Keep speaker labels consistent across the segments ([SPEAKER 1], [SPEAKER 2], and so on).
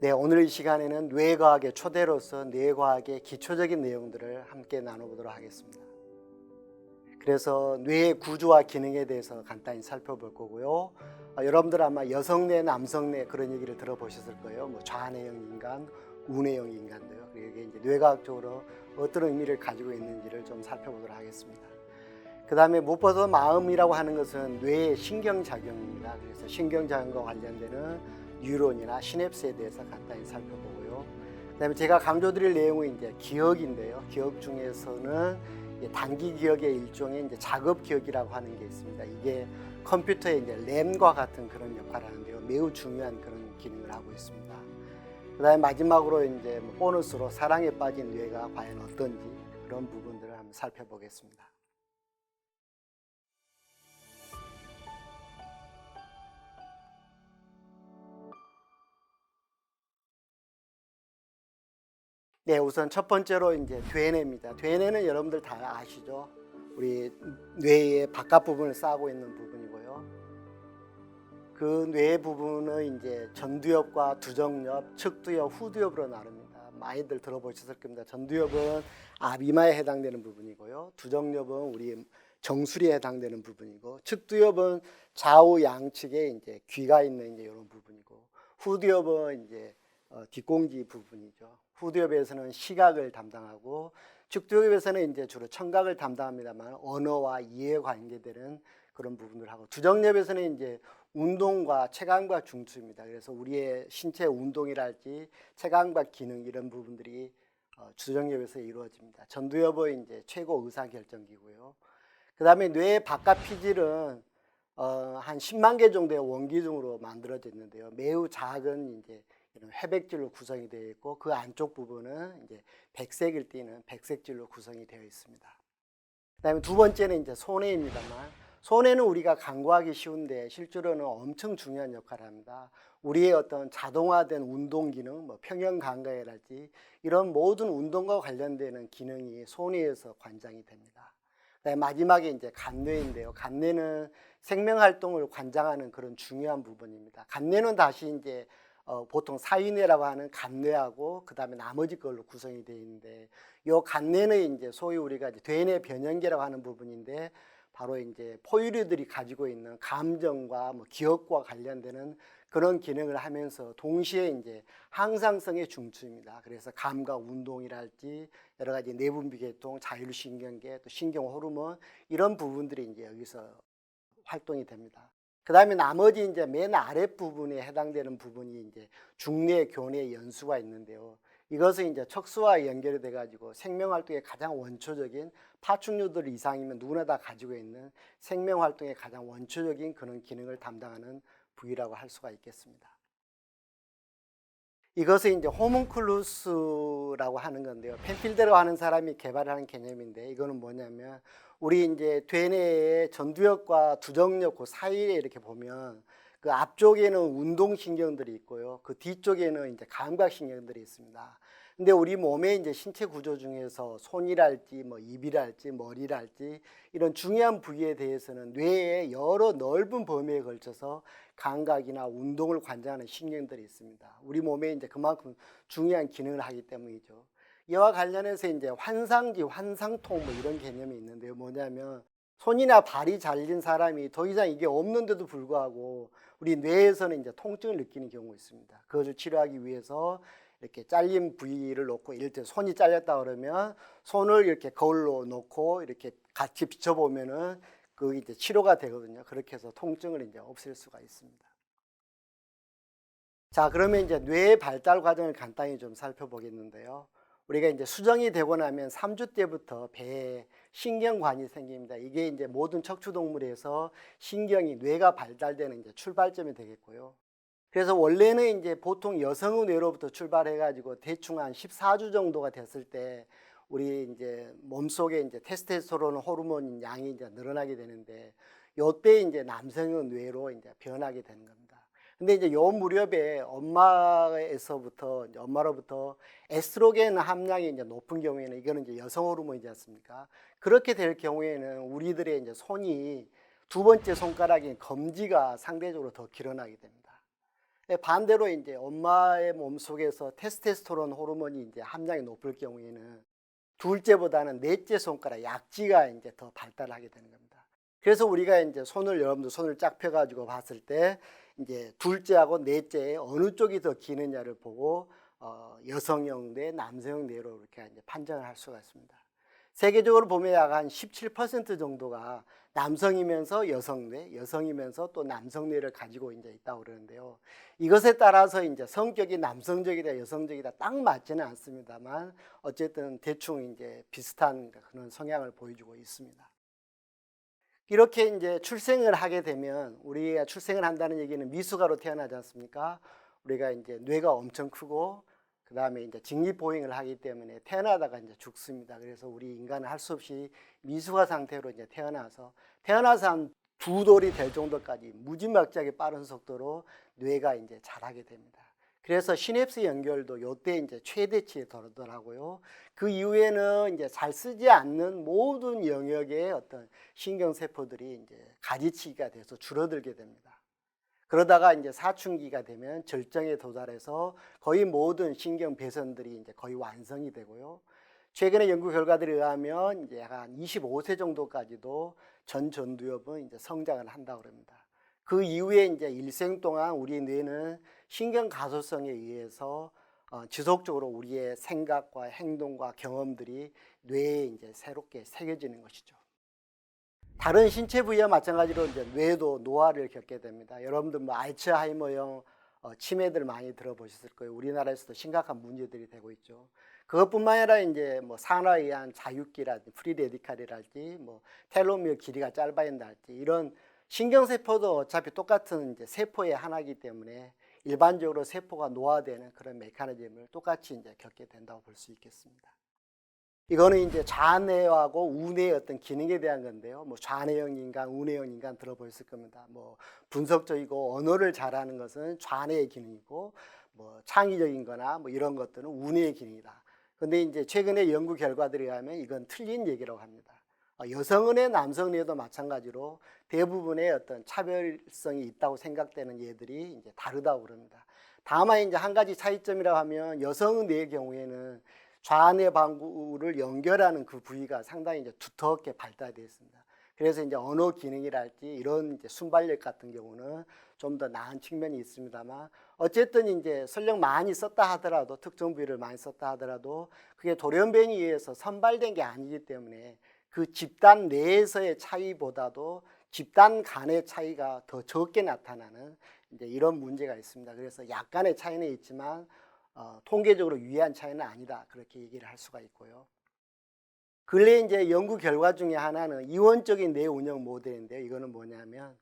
[SPEAKER 1] 네, 오늘 이 시간에는 뇌과학의 초대로서 뇌과학의 기초적인 내용들을 함께 나눠보도록 하겠습니다. 그래서 뇌의 구조와 기능에 대해서 간단히 살펴볼 거고요. 여러분들 아마 여성뇌, 남성뇌 그런 얘기를 들어보셨을 거예요. 뭐 좌뇌형 인간, 우뇌형 인간도요. 이게 이제 뇌과학적으로 어떤 의미를 가지고 있는지를 좀 살펴보도록 하겠습니다. 그 다음에 무엇보다 마음이라고 하는 것은 뇌의 신경작용입니다. 그래서 신경작용과 관련되는 뉴런이나 시냅스에 대해서 간단히 살펴보고요. 그 다음에 제가 강조드릴 내용은 이제 기억인데요. 기억 중에서는 단기 기억의 일종의 이제 작업 기억이라고 하는 게 있습니다. 이게 컴퓨터의 이제 램과 같은 그런 역할을 하는데요. 매우 중요한 그런 기능을 하고 있습니다. 그 다음에 마지막으로 이제 보너스로 사랑에 빠진 뇌가 과연 어떤지 그런 부분들을 한번 살펴보겠습니다. 네, 우선 첫 번째로 이제 되뇌입니다. 되뇌는 여러분들 다 아시죠? 우리 뇌의 바깥 부분을 싸고 있는 부분이고요. 그 뇌 부분은 이제 전두엽과 두정엽, 측두엽, 후두엽으로 나눕니다. 많이들 들어보셨을 겁니다. 전두엽은 앞이마에 해당되는 부분이고요. 두정엽은 우리 정수리에 해당되는 부분이고, 측두엽은 좌우 양측에 이제 귀가 있는 이제 이런 부분이고, 후두엽은 이제 뒷공기 부분이죠. 후두엽에서는 시각을 담당하고 측두엽에서는 이제 주로 청각을 담당합니다만 언어와 이해에 관계되는 그런 부분을 하고, 두정엽에서는 이제 운동과 체감과 중추입니다. 그래서 우리의 신체 운동이랄지 체감과 기능 이런 부분들이 두정엽에서 이루어집니다. 전두엽은 이제 최고 의사결정기고요. 그 다음에 뇌의 바깥 피질은 한 10만 개 정도의 원기둥으로 만들어져 있는데요. 매우 작은 이제 이런 회백질로 구성이 되어 있고, 그 안쪽 부분은 이제 백색을 띠는 백색질로 구성이 되어 있습니다. 그다음에 두 번째는 이제 손해입니다만, 손해는 우리가 간과하기 쉬운데 실제로는 엄청 중요한 역할을 합니다. 우리의 어떤 자동화된 운동 기능, 뭐 평형 감각이랄지 이런 모든 운동과 관련되는 기능이 손해에서 관장이 됩니다. 그다음에 마지막에 이제 간뇌인데요. 간뇌는 생명 활동을 관장하는 그런 중요한 부분입니다. 간뇌는 다시 이제 보통 사위뇌라고 하는 간뇌하고 그 다음에 나머지 걸로 구성이 되어 있는데, 요 간뇌는 이제 소위 우리가 이제 되뇌 변형계라고 하는 부분인데, 바로 이제 포유류들이 가지고 있는 감정과 뭐 기억과 관련되는 그런 기능을 하면서 동시에 이제 항상성의 중추입니다. 그래서 감각 운동이랄지 여러 가지 내분비 계통, 자율신경계, 또 신경 호르몬 이런 부분들이 이제 여기서 활동이 됩니다. 그 다음에 나머지 이제 맨 아랫 부분에 해당되는 부분이 이제 중뇌, 교뇌, 연수가 있는데요. 이것은 이제 척수와 연결이 돼가지고 생명 활동의 가장 원초적인 파충류들 이상이면 누구나 다 가지고 있는 생명 활동의 가장 원초적인 그런 기능을 담당하는 부위라고 할 수가 있겠습니다. 이것은 이제 호문클루스라고 하는 건데요. 펜필드라고 하는 사람이 개발하는 개념인데, 이거는 뭐냐면 우리 이제 되뇌의 전두엽과 두정엽 그 사이에 이렇게 보면 그 앞쪽에는 운동신경들이 있고요. 그 뒤쪽에는 이제 감각신경들이 있습니다. 근데 우리 몸의 이제 신체 구조 중에서 손이랄지 뭐 입이랄지 머리랄지 이런 중요한 부위에 대해서는 뇌의 여러 넓은 범위에 걸쳐서 감각이나 운동을 관장하는 신경들이 있습니다. 우리 몸에 이제 그만큼 중요한 기능을 하기 때문이죠. 이와 관련해서 이제 환상지, 환상통 뭐 이런 개념이 있는데요. 뭐냐면 손이나 발이 잘린 사람이 더 이상 이게 없는데도 불구하고 우리 뇌에서는 이제 통증을 느끼는 경우가 있습니다. 그것을 치료하기 위해서 이렇게 잘린 부위를 놓고, 이럴 때 손이 잘렸다 그러면 손을 이렇게 거울로 놓고 이렇게 같이 비춰보면은 그 이제 치료가 되거든요. 그렇게 해서 통증을 이제 없앨 수가 있습니다. 자, 그러면 이제 뇌 발달 과정을 간단히 좀 살펴보겠는데요. 우리가 이제 수정이 되고 나면 3주 때부터 배에 신경관이 생깁니다. 이게 이제 모든 척추동물에서 신경이 뇌가 발달되는 이제 출발점이 되겠고요. 그래서 원래는 이제 보통 여성의 뇌로부터 출발해가지고 대충 한 14주 정도가 됐을 때 우리 이제 몸속에 이제 테스토스테론 호르몬 양이 이제 늘어나게 되는데, 요때 이제 남성의 뇌로 이제 변하게 되는 겁니다. 근데 이제 요 무렵에 엄마로부터 에스트로겐 함량이 이제 높은 경우에는, 이거는 이제 여성 호르몬이지 않습니까? 그렇게 될 경우에는 우리들의 이제 손이 두 번째 손가락인 검지가 상대적으로 더 길어나게 됩니다. 반대로 이제 엄마의 몸속에서 테스토스테론 호르몬이 이제 함량이 높을 경우에는 둘째보다는 넷째 손가락 약지가 이제 더 발달하게 되는 겁니다. 그래서 우리가 이제 여러분들 손을 쫙 펴가지고 봤을 때 이제 둘째하고 넷째의 어느 쪽이 더 기느냐를 보고 여성형 뇌, 남성형 뇌로 이렇게 이제 판정을 할 수가 있습니다. 세계적으로 보면 약 한 17% 정도가 남성이면서 여성뇌, 여성이면서 또 남성뇌를 가지고 이제 있다고 그러는데요. 이것에 따라서 이제 성격이 남성적이다, 여성적이다 딱 맞지는 않습니다만 어쨌든 대충 이제 비슷한 그런 성향을 보여주고 있습니다. 이렇게 이제 출생을 하게 되면 우리가 출생을 한다는 얘기는 미숙아로 태어나지 않습니까? 우리가 이제 뇌가 엄청 크고 그 다음에 이제 직립보행을 하기 때문에 태어나다가 이제 죽습니다. 그래서 우리 인간은 할 수 없이 미숙아 상태로 이제 태어나서 한 두 돌이 될 정도까지 무지막지하게 빠른 속도로 뇌가 이제 자라게 됩니다. 그래서 시냅스 연결도 요때 이제 최대치에 도달하고요. 그 이후에는 이제 잘 쓰지 않는 모든 영역의 어떤 신경세포들이 이제 가지치기가 돼서 줄어들게 됩니다. 그러다가 이제 사춘기가 되면 절정에 도달해서 거의 모든 신경 배선들이 이제 거의 완성이 되고요. 최근의 연구 결과들에 의하면 이제 한 25세 정도까지도 전 전두엽은 이제 성장을 한다고 합니다. 그 이후에 이제 일생 동안 우리 뇌는 신경 가소성에 의해서 지속적으로 우리의 생각과 행동과 경험들이 뇌에 이제 새롭게 새겨지는 것이죠. 다른 신체 부위와 마찬가지로 이제 뇌도 노화를 겪게 됩니다. 여러분들 뭐 알츠하이머형 치매들 많이 들어보셨을 거예요. 우리나라에서도 심각한 문제들이 되고 있죠. 그것뿐만 아니라 이제 뭐 산화에 의한 자유기라든지 프리레디칼이랄지 뭐 텔로미어 길이가 짧아진다든지 이런 신경세포도 어차피 똑같은 이제 세포의 하나이기 때문에 일반적으로 세포가 노화되는 그런 메커니즘을 똑같이 이제 겪게 된다고 볼 수 있겠습니다. 이거는 이제 좌뇌하고 우뇌의 어떤 기능에 대한 건데요. 뭐 좌뇌형 인간, 우뇌형 인간 들어보셨을 겁니다. 뭐 분석적이고 언어를 잘하는 것은 좌뇌의 기능이고 뭐 창의적인 거나 뭐 이런 것들은 우뇌의 기능이다. 근데 이제 최근에 연구 결과들에 의하면 이건 틀린 얘기라고 합니다. 여성의 남성뇌도 마찬가지로 대부분의 어떤 차별성이 있다고 생각되는 예들이 이제 다르다고 그럽니다. 다만 이제 한 가지 차이점이라고 하면 여성의 경우에는 좌뇌 방구를 연결하는 그 부위가 상당히 이제 두텁게 발달되어 있습니다. 그래서 이제 언어 기능이랄지 이런 이제 순발력 같은 경우는 좀 더 나은 측면이 있습니다만 어쨌든 이제 설령 많이 썼다 하더라도 특정 부위를 많이 썼다 하더라도 그게 돌연변이에 의해서 선발된 게 아니기 때문에 그 집단 내에서의 차이보다도 집단 간의 차이가 더 적게 나타나는 이제 이런 문제가 있습니다. 그래서 약간의 차이는 있지만 통계적으로 유의한 차이는 아니다 그렇게 얘기를 할 수가 있고요. 근래 이제 연구 결과 중에 하나는 이원적인 뇌 운영 모델인데요. 이거는 뭐냐면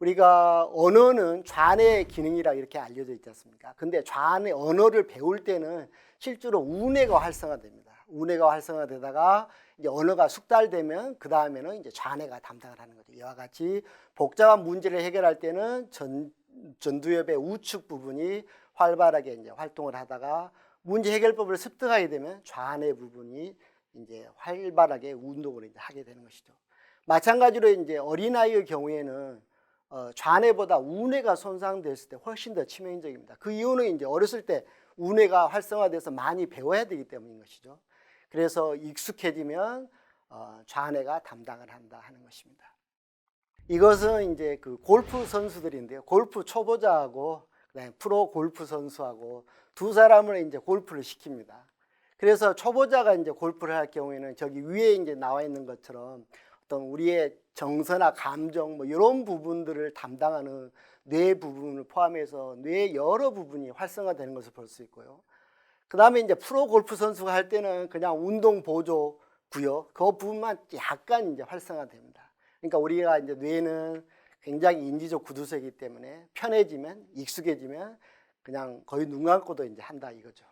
[SPEAKER 1] 우리가 언어는 좌뇌의 기능이라 이렇게 알려져 있지 않습니까? 근데 좌뇌 언어를 배울 때는 실제로 우뇌가 활성화됩니다. 우뇌가 활성화되다가 이제 언어가 숙달되면 그 다음에는 이제 좌뇌가 담당을 하는 거죠. 이와 같이 복잡한 문제를 해결할 때는 전두엽의 우측 부분이 활발하게 이제 활동을 하다가 문제 해결법을 습득하게 되면 좌뇌 부분이 이제 활발하게 운동을 이제 하게 되는 것이죠. 마찬가지로 이제 어린아이의 경우에는 좌뇌보다 우뇌가 손상됐을 때 훨씬 더 치명적입니다. 그 이유는 이제 어렸을 때 우뇌가 활성화돼서 많이 배워야 되기 때문인 것이죠. 그래서 익숙해지면 좌뇌가 담당을 한다 하는 것입니다. 이것은 이제 그 골프 선수들인데요. 골프 초보자하고 그다음에 프로 골프 선수하고 두 사람을 이제 골프를 시킵니다. 그래서 초보자가 이제 골프를 할 경우에는 저기 위에 이제 나와 있는 것처럼 어떤 우리의 정서나 감정 뭐 이런 부분들을 담당하는 뇌 부분을 포함해서 뇌의 여러 부분이 활성화되는 것을 볼 수 있고요. 그 다음에 이제 프로 골프 선수가 할 때는 그냥 운동 보조 구역 그 부분만 약간 이제 활성화됩니다. 그러니까 우리가 이제 뇌는 굉장히 인지적 구두쇠이기 때문에 편해지면 익숙해지면 그냥 거의 눈 감고도 이제 한다 이거죠.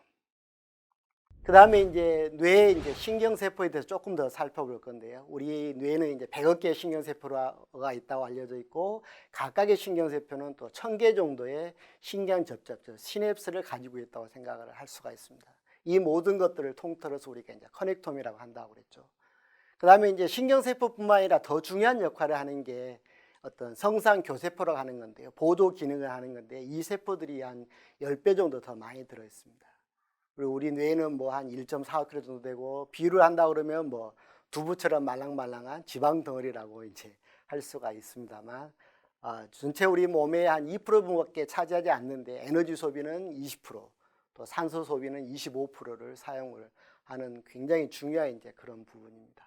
[SPEAKER 1] 그 다음에 이제 뇌의 이제 신경세포에 대해서 조금 더 살펴볼 건데요. 우리 뇌는 이제 100억 개의 신경세포가 있다고 알려져 있고 각각의 신경세포는 또 1000개 정도의 신경접촉, 시냅스를 가지고 있다고 생각을 할 수가 있습니다. 이 모든 것들을 통틀어서 우리가 이제 커넥톰이라고 한다고 그랬죠. 그 다음에 이제 신경세포뿐만 아니라 더 중요한 역할을 하는 게 어떤 성상 교세포라고 하는 건데요. 보도 기능을 하는 건데 이 세포들이 한 10배 정도 더 많이 들어 있습니다. 그리고 우리 뇌는 뭐 한 1.45kg 정도 되고 비유를 한다 그러면 뭐 두부처럼 말랑말랑한 지방 덩어리라고 이제 할 수가 있습니다만 전체 우리 몸의 한 2%밖에 차지하지 않는데 에너지 소비는 20%, 또 산소 소비는 25%를 사용을 하는 굉장히 중요한 이제 그런 부분입니다.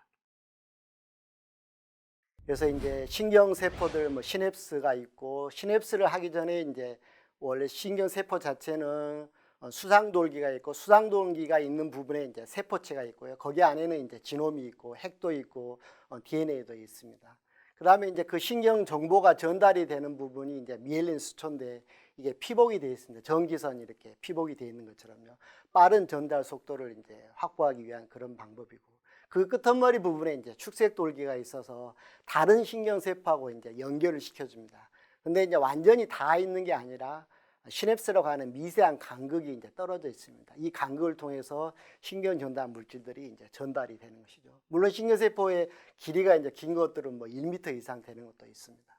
[SPEAKER 1] 그래서 이제 신경 세포들 뭐 시냅스가 있고 시냅스를 하기 전에 이제 원래 신경 세포 자체는 수상돌기가 있고 수상돌기가 있는 부분에 이제 세포체가 있고요. 거기 안에는 이제 지놈이 있고 핵도 있고 DNA도 있습니다. 그다음에 이제 그 신경 정보가 전달이 되는 부분이 이제 미엘린 수초인데 이게 피복이 되어 있습니다. 전기선이 이렇게 피복이 되어 있는 것처럼요. 빠른 전달 속도를 이제 확보하기 위한 그런 방법이고 그 끄트머리 부분에 이제 축색돌기가 있어서 다른 신경세포하고 이제 연결을 시켜줍니다. 근데 이제 완전히 다 있는 게 아니라 시냅스라고 하는 미세한 간극이 이제 떨어져 있습니다. 이 간극을 통해서 신경 전달 물질들이 이제 전달이 되는 것이죠. 물론 신경세포의 길이가 이제 긴 것들은 뭐 1m 이상 되는 것도 있습니다.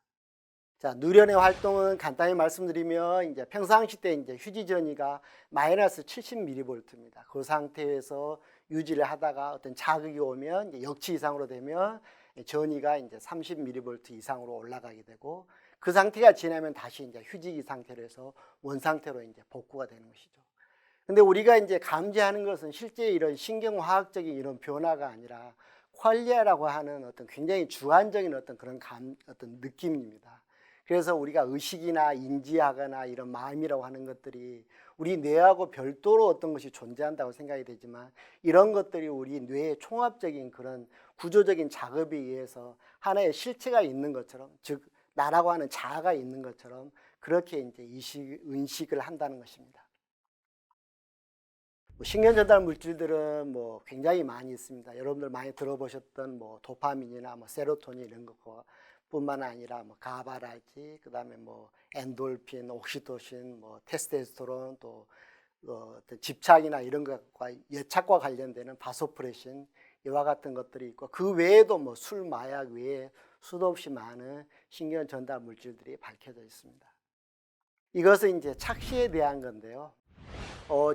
[SPEAKER 1] 자, 누련의 활동은 간단히 말씀드리면 이제 평상시 때 이제 휴지 전이가 마이너스 70mV입니다. 그 상태에서 유지를 하다가 어떤 자극이 오면 이제 역치 이상으로 되면 전이가 이제 30mV 이상으로 올라가게 되고 그 상태가 지나면 다시 이제 휴지기 상태로 해서 원 상태로 이제 복구가 되는 것이죠. 근데 우리가 이제 감지하는 것은 실제 이런 신경화학적인 이런 변화가 아니라 퀄리아라고 하는 어떤 굉장히 주관적인 어떤 그런 어떤 느낌입니다. 그래서 우리가 의식이나 인지하거나 이런 마음이라고 하는 것들이 우리 뇌하고 별도로 어떤 것이 존재한다고 생각이 되지만 이런 것들이 우리 뇌의 총합적인 그런 구조적인 작업에 의해서 하나의 실체가 있는 것처럼, 즉 나라고 하는 자아가 있는 것처럼 그렇게 이제 인식을 한다는 것입니다. 신경 전달 물질들은 뭐 굉장히 많이 있습니다. 여러분들 많이 들어보셨던 뭐 도파민이나 뭐 세로토닌 이런 것 뿐만 아니라 뭐 가바랄지, 그다음에 뭐 엔돌핀, 옥시토신, 뭐 테스토스테론, 또 어떤 집착이나 이런 것과 예착과 관련되는 바소프레신 이와 같은 것들이 있고 그 외에도 뭐 술, 마약 외에 수도 없이 많은 신경 전달 물질들이 밝혀져 있습니다. 이것은 이제 착시에 대한 건데요.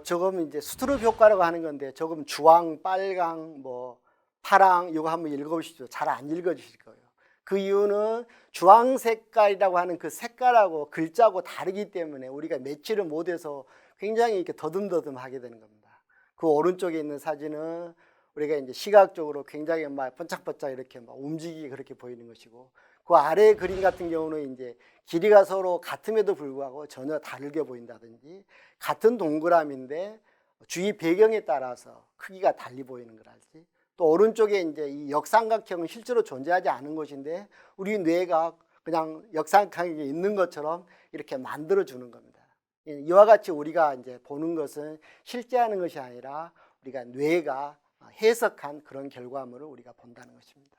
[SPEAKER 1] 조금 이제 스트롭 효과라고 하는 건데 조금 주황, 빨강, 뭐 파랑 이거 한번 읽어보시죠. 잘 안 읽어지실 거예요. 그 이유는 주황 색깔이라고 하는 그 색깔하고 글자하고 다르기 때문에 우리가 매치를 못해서 굉장히 이렇게 더듬더듬하게 되는 겁니다. 그 오른쪽에 있는 사진은 우리가 이제 시각적으로 굉장히 막 번쩍번쩍 이렇게 막 움직이게 그렇게 보이는 것이고 그 아래 그림 같은 경우는 이제 길이가 서로 같음에도 불구하고 전혀 다르게 보인다든지 같은 동그라미인데 주위 배경에 따라서 크기가 달리 보이는 거랄지 또 오른쪽에 이제 이 역삼각형은 실제로 존재하지 않은 것인데 우리 뇌가 그냥 역삼각형이 있는 것처럼 이렇게 만들어 주는 겁니다. 이와 같이 우리가 이제 보는 것은 실제하는 것이 아니라 우리가 뇌가 해석한 그런 결과물을 우리가 본다는 것입니다.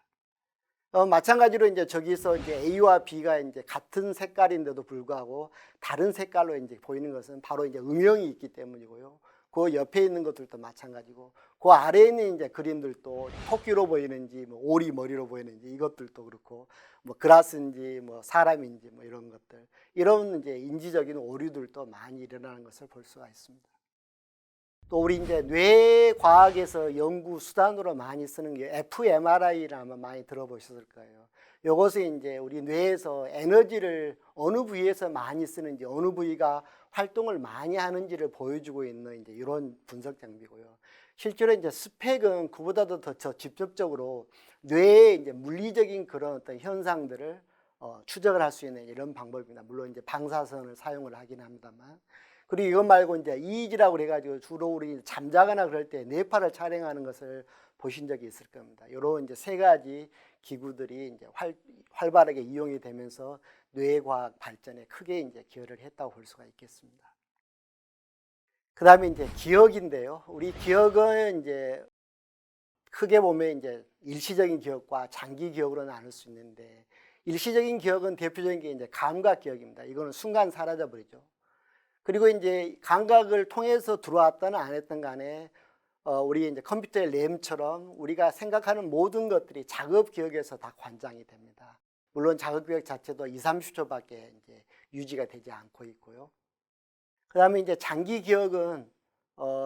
[SPEAKER 1] 마찬가지로 이제 저기서 이제 A와 B가 이제 같은 색깔인데도 불구하고 다른 색깔로 이제 보이는 것은 바로 이제 음영이 있기 때문이고요. 그 옆에 있는 것들도 마찬가지고 그 아래에 있는 이제 그림들도 토끼로 보이는지 뭐 오리 머리로 보이는지 이것들도 그렇고 뭐 그라스인지 뭐 사람인지 뭐 이런 것들 이런 이제 인지적인 오류들도 많이 일어나는 것을 볼 수가 있습니다. 또 우리 이제 뇌 과학에서 연구 수단으로 많이 쓰는 게 fMRI를 아마 많이 들어보셨을 거예요. 이것이 이제 우리 뇌에서 에너지를 어느 부위에서 많이 쓰는지 어느 부위가 활동을 많이 하는지를 보여주고 있는 이제 이런 분석 장비고요. 실제로 이제 스펙은 그보다도 더 직접적으로 뇌의 이제 물리적인 그런 어떤 현상들을 추적을 할 수 있는 이런 방법입니다. 물론 이제 방사선을 사용을 하긴 합니다만. 그리고 이것 말고 이제 EEG라고 그래가지고 주로 우리 잠자거나 그럴 때 뇌파를 촬영하는 것을 보신 적이 있을 겁니다. 이런 이제 세 가지 기구들이 이제 활발하게 이용이 되면서 뇌과학 발전에 크게 이제 기여를 했다고 볼 수가 있겠습니다. 그 다음에 이제 기억인데요. 우리 기억은 이제 크게 보면 이제 일시적인 기억과 장기 기억으로 나눌 수 있는데 일시적인 기억은 대표적인 게 이제 감각 기억입니다. 이거는 순간 사라져 버리죠. 그리고 이제 감각을 통해서 들어왔든 안 했든 간에 우리 이제 컴퓨터의 램처럼 우리가 생각하는 모든 것들이 작업 기억에서 다 관장이 됩니다. 물론 자극교육 자체도 2, 30초밖에 이제 유지가 되지 않고 있고요. 그다음에 이제 장기 기억은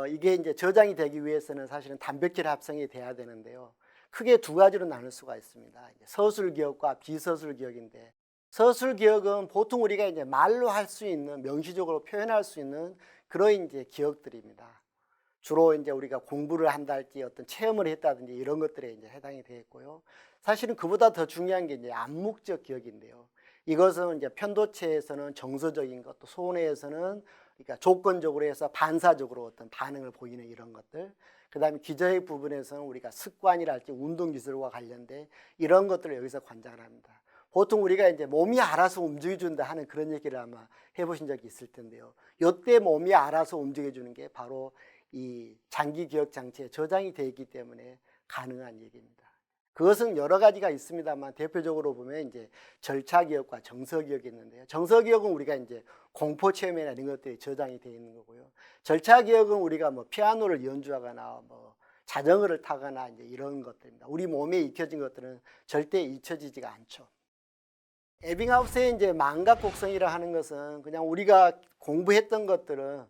[SPEAKER 1] 이게 이제 저장이 되기 위해서는 사실은 단백질 합성이 돼야 되는데요. 크게 두 가지로 나눌 수가 있습니다. 이제 서술 기억과 비서술 기억인데, 서술 기억은 보통 우리가 이제 말로 할 수 있는, 명시적으로 표현할 수 있는 그런 이제 기억들입니다. 주로 이제 우리가 공부를 한달지 어떤 체험을 했다든지 이런 것들에 이제 해당이 되겠고요. 사실은 그보다 더 중요한 게 이제 암묵적 기억인데요. 이것은 이제 편도체에서는 정서적인 것, 또 소뇌에서는 그러니까 조건적으로 해서 반사적으로 어떤 반응을 보이는 이런 것들. 그다음에 기저의 부분에서는 우리가 습관이랄지 운동 기술과 관련된 이런 것들을 여기서 관장을 합니다. 보통 우리가 이제 몸이 알아서 움직여준다 하는 그런 얘기를 아마 해보신 적이 있을 텐데요. 이때 몸이 알아서 움직여주는 게 바로 이 장기 기억 장치에 저장이 되어 있기 때문에 가능한 얘기입니다. 그것은 여러 가지가 있습니다만 대표적으로 보면 이제 절차 기억과 정서 기억이 있는데요. 정서 기억은 우리가 이제 공포 체험이나 이런 것들이 저장이 되어 있는 거고요. 절차 기억은 우리가 뭐 피아노를 연주하거나 뭐 자전거를 타거나 이제 이런 것들입니다. 우리 몸에 익혀진 것들은 절대 잊혀지지가 않죠. 에빙하우스의 이제 망각 곡성이라 하는 것은 그냥 우리가 공부했던 것들은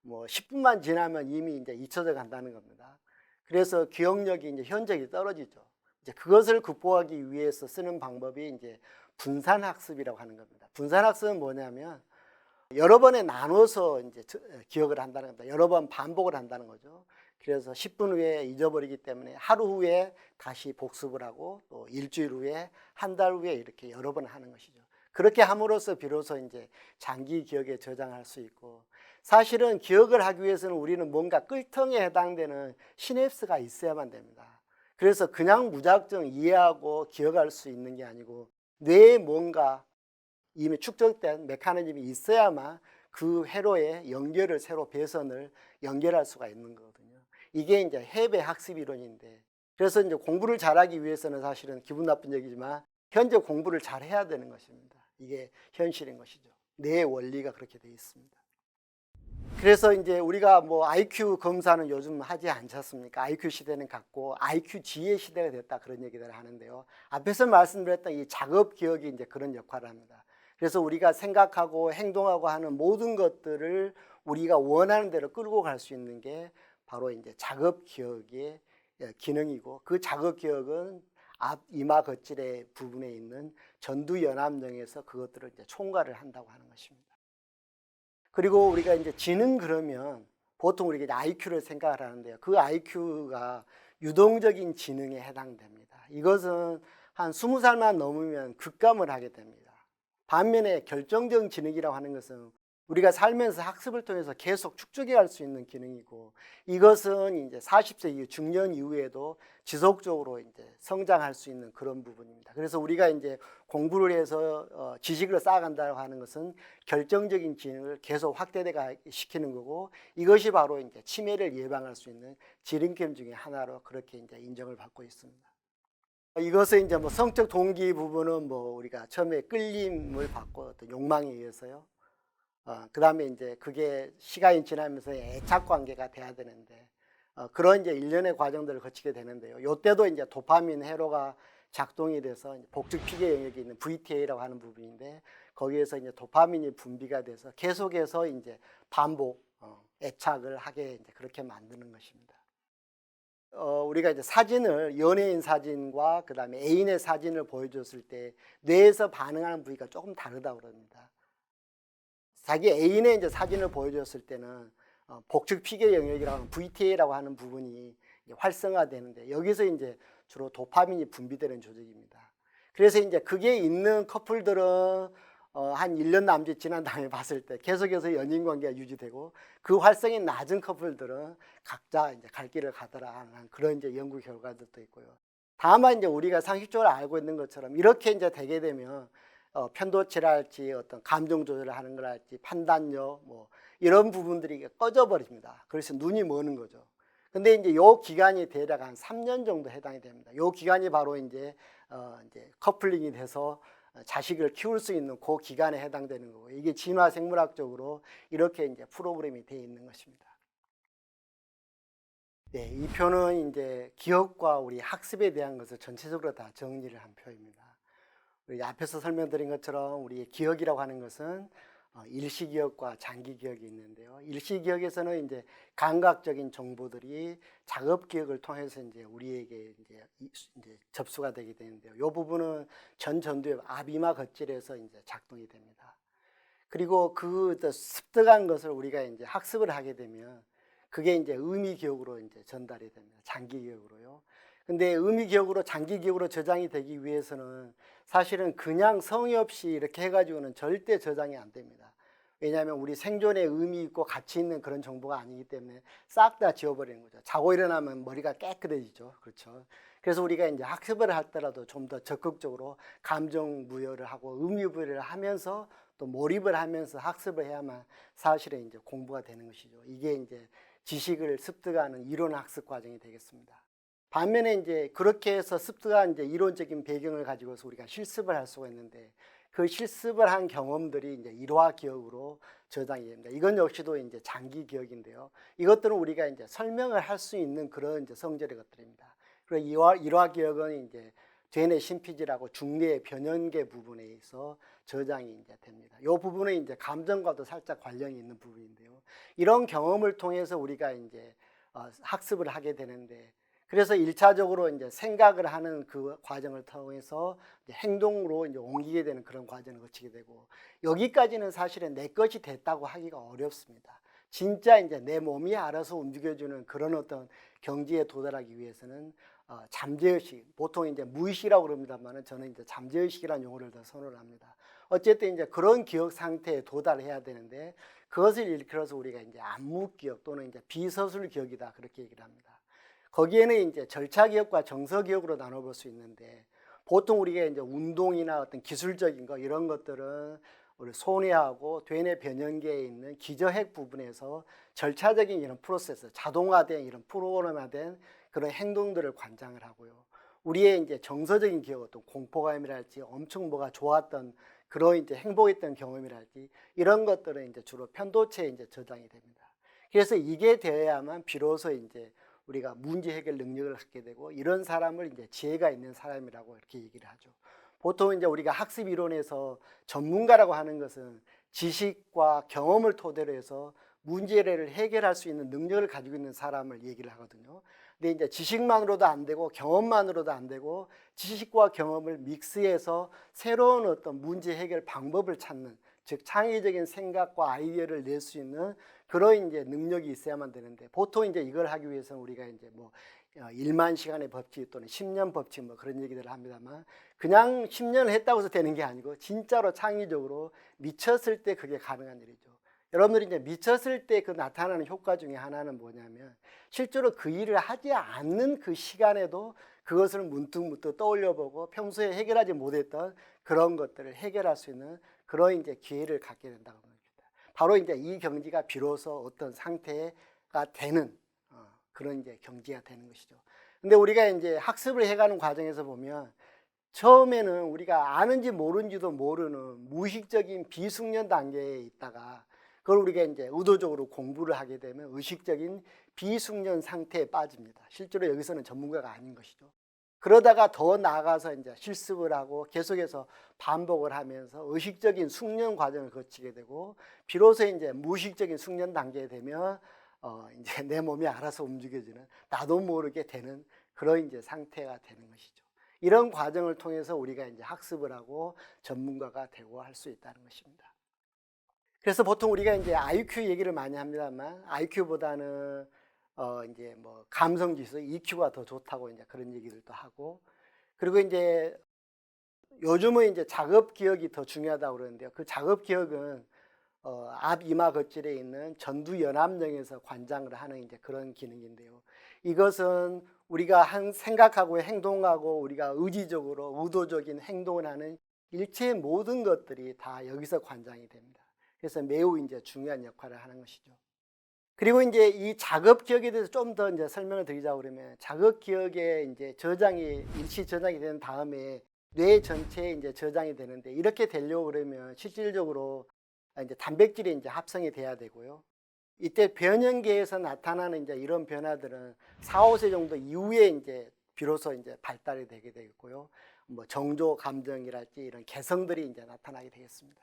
[SPEAKER 1] 뭐 10분만 지나면 이미 이제 잊혀져 간다는 겁니다. 그래서 기억력이 이제 현저히 떨어지죠. 이제 그것을 극복하기 위해서 쓰는 방법이 이제 분산학습이라고 하는 겁니다. 분산학습은 뭐냐면 여러 번에 나눠서 이제 기억을 한다는 겁니다. 여러 번 반복을 한다는 거죠. 그래서 10분 후에 잊어버리기 때문에 하루 후에 다시 복습을 하고 또 일주일 후에 한 달 후에 이렇게 여러 번 하는 것이죠. 그렇게 함으로써 비로소 이제 장기 기억에 저장할 수 있고, 사실은 기억을 하기 위해서는 우리는 뭔가 끌통에 해당되는 시냅스가 있어야만 됩니다. 그래서 그냥 무작정 이해하고 기억할 수 있는 게 아니고 뇌에 뭔가 이미 축적된 메커니즘이 있어야만 그 회로에 연결을 새로 배선을 연결할 수가 있는 거거든요. 이게 이제 해배 학습 이론인데, 그래서 이제 공부를 잘하기 위해서는 사실은 기분 나쁜 얘기지만 현재 공부를 잘 해야 되는 것입니다. 이게 현실인 것이죠. 뇌의 원리가 그렇게 되어 있습니다. 그래서 이제 우리가 뭐 IQ 검사는 요즘 하지 않지 않습니까? IQ 시대는 갔고 IQ 지혜 시대가 됐다 그런 얘기들을 하는데요. 앞에서 말씀드렸던 이 작업 기억이 이제 그런 역할을 합니다. 그래서 우리가 생각하고 행동하고 하는 모든 것들을 우리가 원하는 대로 끌고 갈 수 있는 게 바로 이제 작업 기억의 기능이고, 그 작업 기억은 앞 이마 거칠의 부분에 있는 전두연암령에서 그것들을 이제 총괄을 한다고 하는 것입니다. 그리고 우리가 이제 지능 그러면 보통 우리가 이제 IQ를 생각을 하는데요. 그 IQ가 유동적인 지능에 해당됩니다. 이것은 한 20살만 넘으면 급감을 하게 됩니다. 반면에 결정적 지능이라고 하는 것은 우리가 살면서 학습을 통해서 계속 축적해 갈 수 있는 기능이고, 이것은 이제 40세 이후 중년 이후에도 지속적으로 이제 성장할 수 있는 그런 부분입니다. 그래서 우리가 이제 공부를 해서 지식을 쌓아간다고 하는 것은 결정적인 지능을 계속 확대돼 시키는 거고, 이것이 바로 이제 치매를 예방할 수 있는 지름길 중에 하나로 그렇게 이제 인정을 받고 있습니다. 이것은 이제 뭐 성적 동기 부분은 뭐 우리가 처음에 끌림을 받고 어떤 욕망에 의해서요. 그 다음에 이제 그게 시간이 지나면서 애착 관계가 돼야 되는데, 그런 이제 일련의 과정들을 거치게 되는데요. 요때도 이제 도파민 회로가 작동이 돼서 복직 피계 영역이 있는 VTA라고 하는 부분인데, 거기에서 이제 도파민이 분비가 돼서 계속해서 이제 반복, 애착을 하게 이제 그렇게 만드는 것입니다. 우리가 이제 사진을 연예인 사진과 그 다음에 애인의 사진을 보여줬을 때 뇌에서 반응하는 부위가 조금 다르다고 그럽니다. 자기 애인의 이제 사진을 보여줬을 때는 복측 피계 영역이라고 하는 VTA라고 하는 부분이 활성화되는데, 여기서 이제 주로 도파민이 분비되는 조직입니다. 그래서 이제 그게 있는 커플들은 한 1년 남짓 지난 다음에 봤을 때 계속해서 연인 관계가 유지되고, 그 활성이 낮은 커플들은 각자 이제 갈 길을 가더라 하는 그런 이제 연구 결과들도 있고요. 다만 이제 우리가 상식적으로 알고 있는 것처럼 이렇게 이제 되게 되면 편도체랄지 어떤 감정 조절을 하는 거랄지 판단력 뭐 이런 부분들이 꺼져 버립니다. 그래서 눈이 머는 거죠. 근데 이제 요 기간이 대략 한 3년 정도 해당이 됩니다. 요 기간이 바로 이제 커플링이 돼서 자식을 키울 수 있는 그 기간에 해당되는 거고, 이게 진화 생물학적으로 이렇게 이제 프로그램이 되어 있는 것입니다. 네, 이 표는 이제 기억과 우리 학습에 대한 것을 전체적으로 다 정리를 한 표입니다. 우리 앞에서 설명드린 것처럼 우리의 기억이라고 하는 것은 일시기억과 장기기억이 있는데요. 일시기억에서는 이제 감각적인 정보들이 작업기억을 통해서 이제 우리에게 이제 접수가 되게 되는데요. 이 부분은 전두엽 아비마 겉질에서 이제 작동이 됩니다. 그리고 그 습득한 것을 우리가 이제 학습을 하게 되면 그게 이제 의미 기억으로 이제 전달이 됩니다. 장기 기억으로요. 근데 의미 기억으로 장기 기억으로 저장이 되기 위해서는 사실은 그냥 성의 없이 이렇게 해가지고는 절대 저장이 안 됩니다. 왜냐하면 우리 생존에 의미 있고 가치 있는 그런 정보가 아니기 때문에 싹 다 지워버리는 거죠. 자고 일어나면 머리가 깨끗해지죠. 그렇죠. 그래서 우리가 이제 학습을 하더라도 좀 더 적극적으로 감정 부여를 하고 의미 부여를 하면서 또 몰입을 하면서 학습을 해야만 사실은 이제 공부가 되는 것이죠. 이게 이제 지식을 습득하는 이론 학습 과정이 되겠습니다. 반면에 이제 그렇게 해서 습득한 이제 이론적인 배경을 가지고서 우리가 실습을 할 수가 있는데 그 실습을 한 경험들이 이제 일화 기억으로 저장이 됩니다. 이건 역시도 이제 장기 기억인데요. 이것들은 우리가 이제 설명을 할 수 있는 그런 이제 성질의 것들입니다. 그리고 일화 기억은 이제 되뇌 심피지라고 중뇌의 변연계 부분에 있어 저장이 이제 됩니다. 이 부분은 이제 감정과도 살짝 관련이 있는 부분인데요. 이런 경험을 통해서 우리가 이제 학습을 하게 되는데 그래서 1차적으로 이제 생각을 하는 그 과정을 통해서 이제 행동으로 이제 옮기게 되는 그런 과정을 거치게 되고 여기까지는 사실은 내 것이 됐다고 하기가 어렵습니다. 진짜 이제 내 몸이 알아서 움직여주는 그런 어떤 경지에 도달하기 위해서는 잠재의식, 보통 이제 무의식이라고 그럽니다만은 저는 이제 잠재의식이라는 용어를 더 선호를 합니다. 어쨌든 이제 그런 기억 상태에 도달해야 되는데 그것을 일컬어서 우리가 이제 암묵기억 또는 이제 비서술 기억이다 그렇게 얘기를 합니다. 거기에는 이제 절차 기억과 정서 기억으로 나눠볼 수 있는데 보통 우리가 이제 운동이나 어떤 기술적인 거 이런 것들은 우리 소뇌하고 되뇌 변연계에 있는 기저핵 부분에서 절차적인 이런 프로세스, 자동화된 이런 프로그램화된 그런 행동들을 관장을 하고요. 우리의 이제 정서적인 기억, 어떤 공포감이랄지 엄청 뭐가 좋았던 그런 이제 행복했던 경험이랄지 이런 것들은 이제 주로 편도체에 이제 저장이 됩니다. 그래서 이게 되어야만 비로소 이제 우리가 문제 해결 능력을 갖게 되고 이런 사람을 이제 지혜가 있는 사람이라고 이렇게 얘기를 하죠. 보통 이제 우리가 학습 이론에서 전문가라고 하는 것은 지식과 경험을 토대로 해서 문제를 해결할 수 있는 능력을 가지고 있는 사람을 얘기를 하거든요. 근데 이제 지식만으로도 안 되고 경험만으로도 안 되고 지식과 경험을 믹스해서 새로운 어떤 문제 해결 방법을 찾는 즉 창의적인 생각과 아이디어를 낼 수 있는 그런 이제 능력이 있어야만 되는데 보통 이제 이걸 하기 위해서는 우리가 이제 뭐 1만 시간의 법칙 또는 10년 법칙 뭐 그런 얘기들을 합니다만 그냥 10년을 했다고 해서 되는 게 아니고 진짜로 창의적으로 미쳤을 때 그게 가능한 일이죠. 여러분들이 이제 미쳤을 때 그 나타나는 효과 중에 하나는 뭐냐면 실제로 그 일을 하지 않는 그 시간에도 그것을 문득문득 떠올려보고 평소에 해결하지 못했던 그런 것들을 해결할 수 있는 그런 이제 기회를 갖게 된다고 합니다. 바로 이제 이 경지가 비로소 어떤 상태가 되는 그런 이제 경지가 되는 것이죠. 근데 우리가 이제 학습을 해가는 과정에서 보면 처음에는 우리가 아는지 모르는지도 모르는 무의식적인 비숙련 단계에 있다가 그걸 우리가 이제 의도적으로 공부를 하게 되면 의식적인 비숙련 상태에 빠집니다. 실제로 여기서는 전문가가 아닌 것이죠. 그러다가 더 나아가서 이제 실습을 하고 계속해서 반복을 하면서 의식적인 숙련 과정을 거치게 되고 비로소 이제 무의식적인 숙련 단계에 되면 이제 내 몸이 알아서 움직여지는 나도 모르게 되는 그런 이제 상태가 되는 것이죠. 이런 과정을 통해서 우리가 이제 학습을 하고 전문가가 되고 할 수 있다는 것입니다. 그래서 보통 우리가 이제 IQ 얘기를 많이 합니다만 IQ보다는 이제 뭐 감성 지수 EQ가 더 좋다고 이제 그런 얘기들도 하고 그리고 이제 요즘은 이제 작업 기억이 더 중요하다고 그러는데요. 그 작업 기억은 앞 이마 겉질에 있는 전두연암령에서 관장을 하는 이제 그런 기능인데요. 이것은 우리가 생각하고 행동하고 우리가 의지적으로 의도적인 행동을 하는 일체의 모든 것들이 다 여기서 관장이 됩니다. 그래서 매우 이제 중요한 역할을 하는 것이죠. 그리고 이제 이 작업 기억에 대해서 좀 더 이제 설명을 드리자고 그러면 작업 기억에 이제 일시 저장이 된 다음에 뇌 전체에 이제 저장이 되는데 이렇게 되려고 그러면 실질적으로 이제 단백질이 이제 합성이 돼야 되고요. 이때 변연계에서 나타나는 이제 이런 변화들은 4, 5세 정도 이후에 이제 비로소 이제 발달이 되게 되겠고요. 뭐 정조 감정이랄지 이런 개성들이 이제 나타나게 되겠습니다.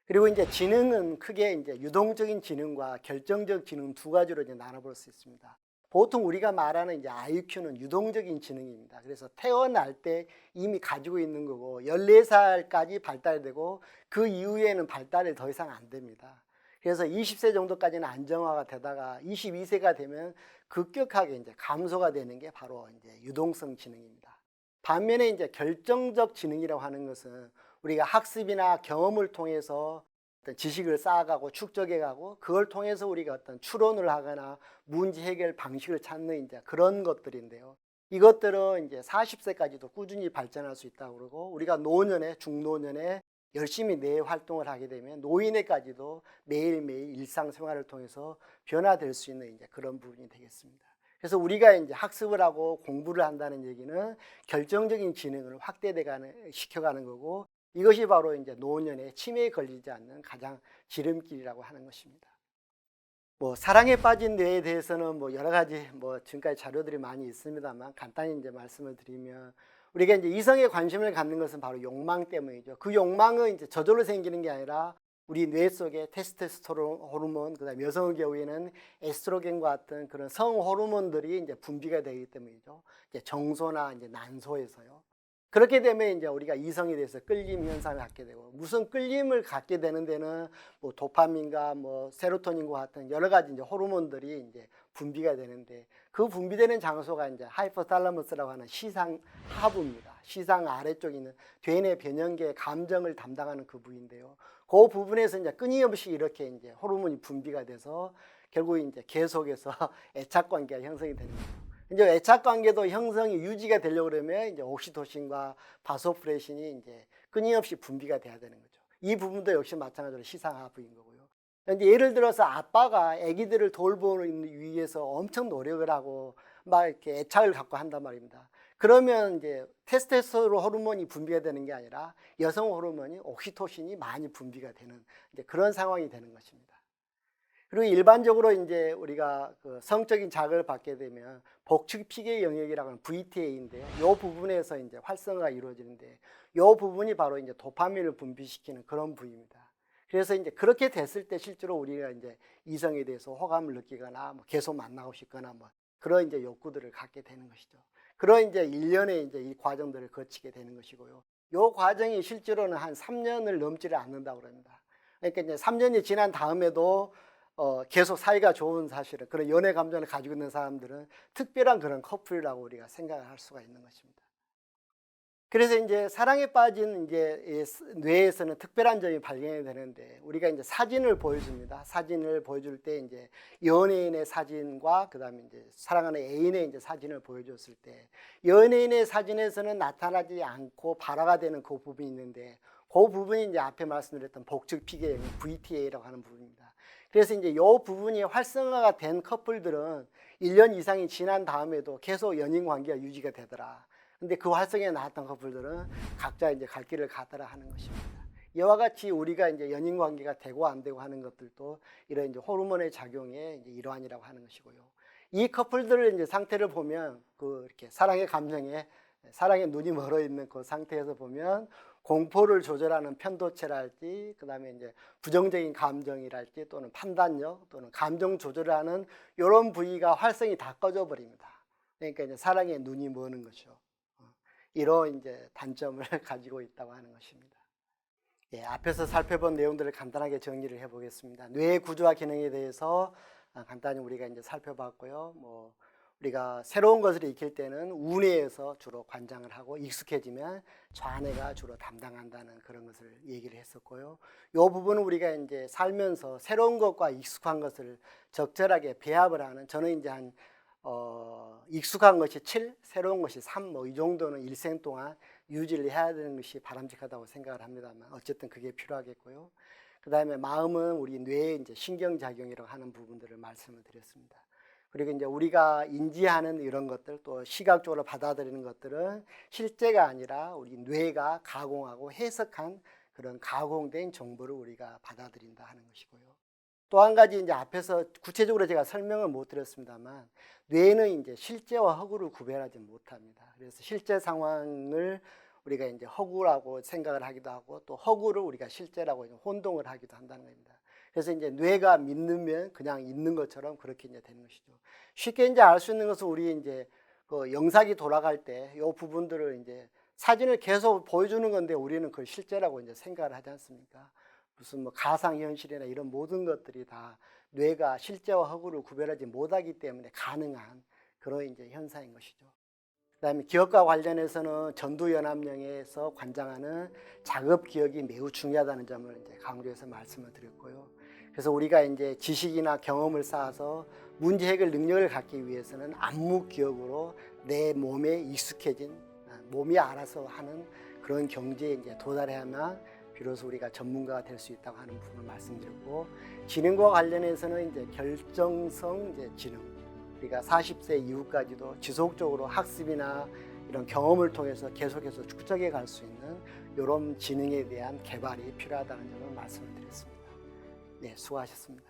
[SPEAKER 1] 그리고 이제 지능은 크게 이제 유동적인 지능과 결정적 지능 두 가지로 이제 나눠볼 수 있습니다. 보통 우리가 말하는 이제 IQ는 유동적인 지능입니다. 그래서 태어날 때 이미 가지고 있는 거고 14살까지 발달되고 그 이후에는 발달이 더 이상 안 됩니다. 그래서 20세 정도까지는 안정화가 되다가 22세가 되면 급격하게 이제 감소가 되는 게 바로 이제 유동성 지능입니다. 반면에 이제 결정적 지능이라고 하는 것은 우리가 학습이나 경험을 통해서 어떤 지식을 쌓아가고 축적해가고 그걸 통해서 우리가 어떤 추론을 하거나 문제 해결 방식을 찾는 이제 그런 것들인데요. 이것들은 이제 40세까지도 꾸준히 발전할 수 있다고 그러고 우리가 노년에 중노년에 열심히 뇌 활동을 하게 되면 노인에까지도 매일매일 일상생활을 통해서 변화될 수 있는 이제 그런 부분이 되겠습니다. 그래서 우리가 이제 학습을 하고 공부를 한다는 얘기는 결정적인 지능을 시켜가는 거고 이것이 바로 이제 노년에 치매에 걸리지 않는 가장 지름길이라고 하는 것입니다. 뭐 사랑에 빠진 뇌에 대해서는 뭐 여러 가지 뭐 지금까지 자료들이 많이 있습니다만 간단히 이제 말씀을 드리면 우리가 이제 이성에 관심을 갖는 것은 바로 욕망 때문이죠. 그 욕망은 이제 저절로 생기는 게 아니라 우리 뇌 속에 테스토스테론 호르몬, 그다음에 여성의 경우에는 에스트로겐과 같은 그런 성 호르몬들이 이제 분비가 되기 때문이죠. 이제 정소나 이제 난소에서요. 그렇게 되면 이제 우리가 이성에 대해서 끌림 현상을 갖게 되고 무슨 끌림을 갖게 되는 데는 뭐 도파민과 뭐 세로토닌과 같은 여러 가지 이제 호르몬들이 이제 분비가 되는데 그 분비되는 장소가 이제 하이포탈라머스라고 하는 시상 하부입니다. 시상 아래쪽에 있는 뇌내 변형계 감정을 담당하는 그 부위인데요. 그 부분에서 이제 끊임없이 이렇게 이제 호르몬이 분비가 돼서 결국 이제 계속해서 애착 관계가 형성이 되는 거죠. 이제 애착 관계도 형성이 유지가 되려고 그러면 이제 옥시토신과 바소프레신이 이제 끊임없이 분비가 돼야 되는 거죠. 이 부분도 역시 마찬가지로 시상하부인 거고요. 이제 예를 들어서 아빠가 아기들을 돌보기 위해서 엄청 노력을 하고 막 이렇게 애착을 갖고 한단 말입니다. 그러면 이제 테스토스테론 호르몬이 분비가 되는 게 아니라 여성 호르몬이 옥시토신이 많이 분비가 되는 이제 그런 상황이 되는 것입니다. 그리고 일반적으로 이제 우리가 그 성적인 자극을 받게 되면 복측 피계 영역이라고 하는 VTA인데요. 이 부분에서 이제 활성화가 이루어지는데 이 부분이 바로 이제 도파민을 분비시키는 그런 부위입니다. 그래서 이제 그렇게 됐을 때 실제로 우리가 이제 이성에 대해서 호감을 느끼거나 뭐 계속 만나고 싶거나 뭐 그런 이제 욕구들을 갖게 되는 것이죠. 그런 이제 일련의 이제 이 과정들을 거치게 되는 것이고요. 이 과정이 실제로는 한 3년을 넘지를 않는다고 합니다. 그러니까 이제 3년이 지난 다음에도 계속 사이가 좋은 사실은 그런 연애 감정을 가지고 있는 사람들은 특별한 그런 커플이라고 우리가 생각을 할 수가 있는 것입니다. 그래서 이제 사랑에 빠진 이제 뇌에서는 특별한 점이 발견이 되는데 우리가 이제 사진을 보여줍니다. 사진을 보여줄 때 이제 연예인의 사진과 그다음에 이제 사랑하는 애인의 이제 사진을 보여줬을 때 연예인의 사진에서는 나타나지 않고 발화가 되는 그 부분이 있는데 그 부분이 이제 앞에 말씀드렸던 복측 피계 VTA라고 하는 부분입니다. 그래서 이제 이 부분이 활성화가 된 커플들은 1년 이상이 지난 다음에도 계속 연인 관계가 유지가 되더라. 근데 그 활성에 나왔던 커플들은 각자 이제 갈 길을 가더라 하는 것입니다. 이와 같이 우리가 이제 연인 관계가 되고 안 되고 하는 것들도 이런 이제 호르몬의 작용의 이제 일환이라고 하는 것이고요. 이 커플들을 이제 상태를 보면 그 이렇게 사랑의 눈이 멀어 있는 그 상태에서 보면 공포를 조절하는 편도체랄지 그다음에 이제 부정적인 감정이랄지 또는 판단력 또는 감정 조절을 하는 이런 부위가 활성이 다 꺼져 버립니다. 그러니까 이제 사랑의 눈이 머는 거죠. 이런 이제 단점을 가지고 있다고 하는 것입니다. 예, 앞에서 살펴본 내용들을 간단하게 정리를 해보겠습니다. 뇌의 구조와 기능에 대해서 간단히 우리가 이제 살펴봤고요. 뭐 우리가 새로운 것을 익힐 때는 우뇌에서 주로 관장을 하고 익숙해지면 좌뇌가 주로 담당한다는 그런 것을 얘기를 했었고요. 이 부분은 우리가 이제 살면서 새로운 것과 익숙한 것을 적절하게 배합을 하는 저는 이제 익숙한 것이 7, 새로운 것이 3, 뭐 이 정도는 일생 동안 유지를 해야 되는 것이 바람직하다고 생각을 합니다만 어쨌든 그게 필요하겠고요. 그 다음에 마음은 우리 뇌의 이제 신경작용이라고 하는 부분들을 말씀을 드렸습니다. 그리고 이제 우리가 인지하는 이런 것들 또 시각적으로 받아들이는 것들은 실제가 아니라 우리 뇌가 가공하고 해석한 그런 가공된 정보를 우리가 받아들인다 하는 것이고요. 또 한 가지 이제 앞에서 구체적으로 제가 설명을 못 드렸습니다만 뇌는 이제 실제와 허구를 구별하지 못합니다. 그래서 실제 상황을 우리가 이제 허구라고 생각을 하기도 하고 또 허구를 우리가 실제라고 혼동을 하기도 한다는 겁니다. 그래서 이제 뇌가 믿으면 그냥 있는 것처럼 그렇게 이제 되는 것이죠. 쉽게 이제 알 수 있는 것은 우리 이제 그 영상이 돌아갈 때 이 부분들을 이제 사진을 계속 보여주는 건데 우리는 그걸 실제라고 이제 생각을 하지 않습니까? 무슨 뭐 가상현실이나 이런 모든 것들이 다 뇌가 실제와 허구를 구별하지 못하기 때문에 가능한 그런 이제 현상인 것이죠. 그다음에 기억과 관련해서는 전두연합령에서 관장하는 작업 기억이 매우 중요하다는 점을 이제 강조해서 말씀을 드렸고요. 그래서 우리가 이제 지식이나 경험을 쌓아서 문제 해결 능력을 갖기 위해서는 안무 기억으로 내 몸에 익숙해진 몸이 알아서 하는 그런 경지에 이제 도달해야만 비로소 우리가 전문가가 될 수 있다고 하는 부분을 말씀드렸고, 지능과 관련해서는 이제 결정성 이제 지능, 우리가 40세 이후까지도 지속적으로 학습이나 이런 경험을 통해서 계속해서 축적해 갈 수 있는 이런 지능에 대한 개발이 필요하다는 점을 말씀을 드렸습니다. 네, 수고하셨습니다.